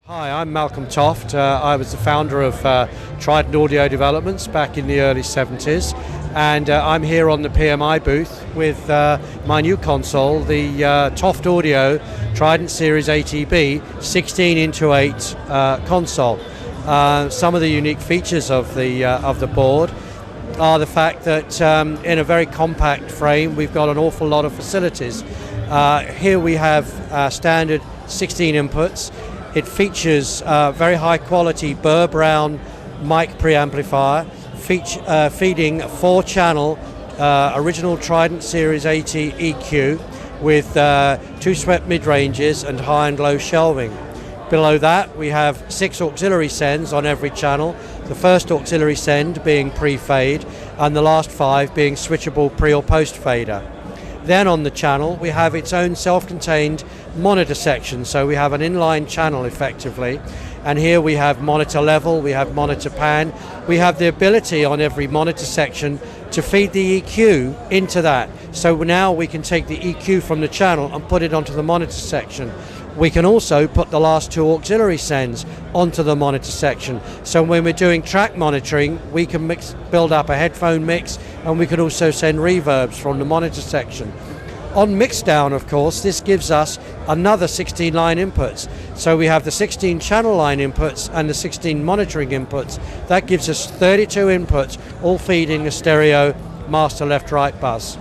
Hi, I'm Malcolm Toft. I was the founder of Trident Audio Developments back in the early 70s, and I'm here on the PMI booth with my new console, the Toft Audio Trident Series ATB 16:8 console. Some of the unique features of the board are the fact that in a very compact frame we've got an awful lot of facilities. Here we have standard 16 inputs. It features very high quality Burr Brown mic preamplifier feeding a 4-channel original Trident Series 80 EQ with 2 swept mid-ranges and high and low shelving. Below that we have 6 auxiliary sends on every channel, the first auxiliary send being prefade and the last 5 being switchable pre or post fader. Then on the channel we have its own self-contained monitor section, so we have an inline channel effectively, and here we have monitor level, we have monitor pan, we have the ability on every monitor section to feed the EQ into that. So now we can take the EQ from the channel and put it onto the monitor section. We can also put the last 2 auxiliary sends onto the monitor section. So when we're doing track monitoring, we can build up a headphone mix, and we can also send reverbs from the monitor section. On mixdown, of course, this gives us another 16 line inputs. So we have the 16 channel line inputs and the 16 monitoring inputs. That gives us 32 inputs, all feeding a stereo master left-right bus.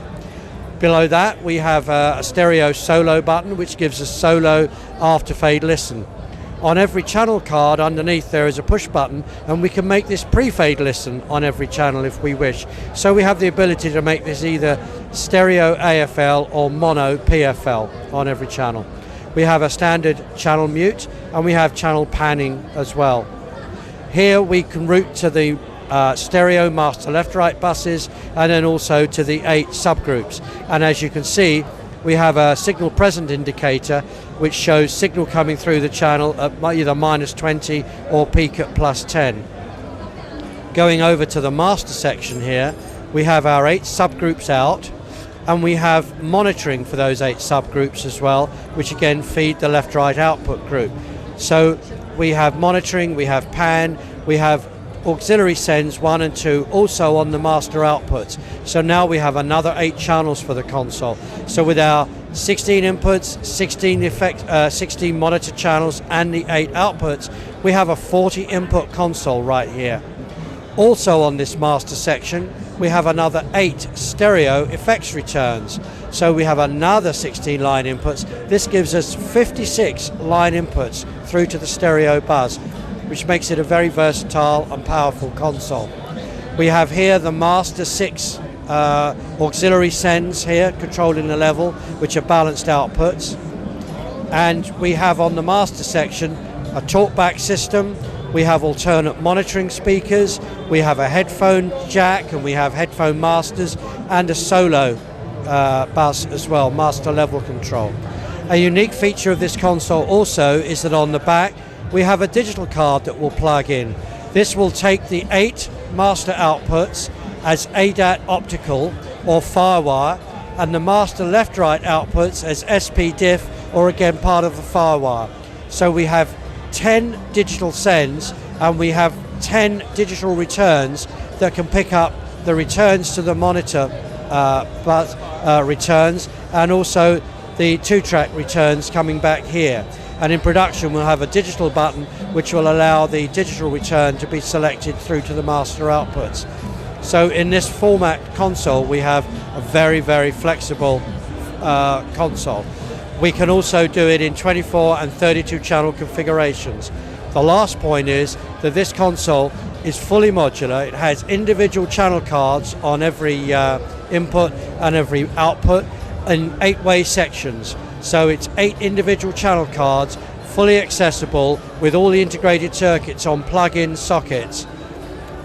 Below that we have a stereo solo button, which gives us solo after fade listen. On every channel card underneath there is a push button, and we can make this pre-fade listen on every channel if we wish. So we have the ability to make this either stereo AFL or mono PFL on every channel. We have a standard channel mute, and we have channel panning as well. Here we can route to the stereo master left-right buses, and then also to the 8 subgroups. And as you can see, we have a signal present indicator which shows signal coming through the channel at either -20 or peak at +10. Going over to the master section here, we have our 8 subgroups out, and we have monitoring for those 8 subgroups as well, which again feed the left-right output group. So we have monitoring, we have pan, we have auxiliary sends 1 and 2 also on the master outputs. So now we have another 8 channels for the console. So with our 16 inputs, 16 monitor channels and the 8 outputs, we have a 40 input console right here. Also on this master section we have another 8 stereo effects returns. So we have another 16 line inputs. This gives us 56 line inputs through to the stereo bus, which makes it a very versatile and powerful console. We have here the master 6 auxiliary sends here controlling the level, which are balanced outputs, and we have on the master section a talkback system. We have alternate monitoring speakers, we have a headphone jack, and we have headphone masters and a solo bus as well, master level control. A unique feature of this console also is that on the back we have a digital card that will plug in. This will take the 8 master outputs as ADAT optical or firewire, and the master left-right outputs as SPDIF, or again part of the firewire. So we have 10 digital sends, and we have 10 digital returns that can pick up the returns to the monitor returns, and also the 2-track returns coming back here. And in production we'll have a digital button which will allow the digital return to be selected through to the master outputs. So in this format console we have a very, very flexible console. We can also do it in 24 and 32 channel configurations. The last point is that this console is fully modular. It has individual channel cards on every input and every output in 8-way sections. So it's 8 individual channel cards, fully accessible with all the integrated circuits on plug-in sockets.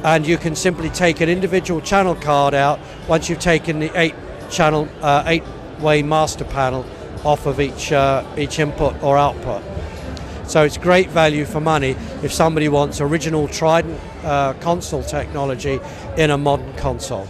And you can simply take an individual channel card out once you've taken the 8-way master panel off of each input or output. So it's great value for money if somebody wants original Trident console technology in a modern console.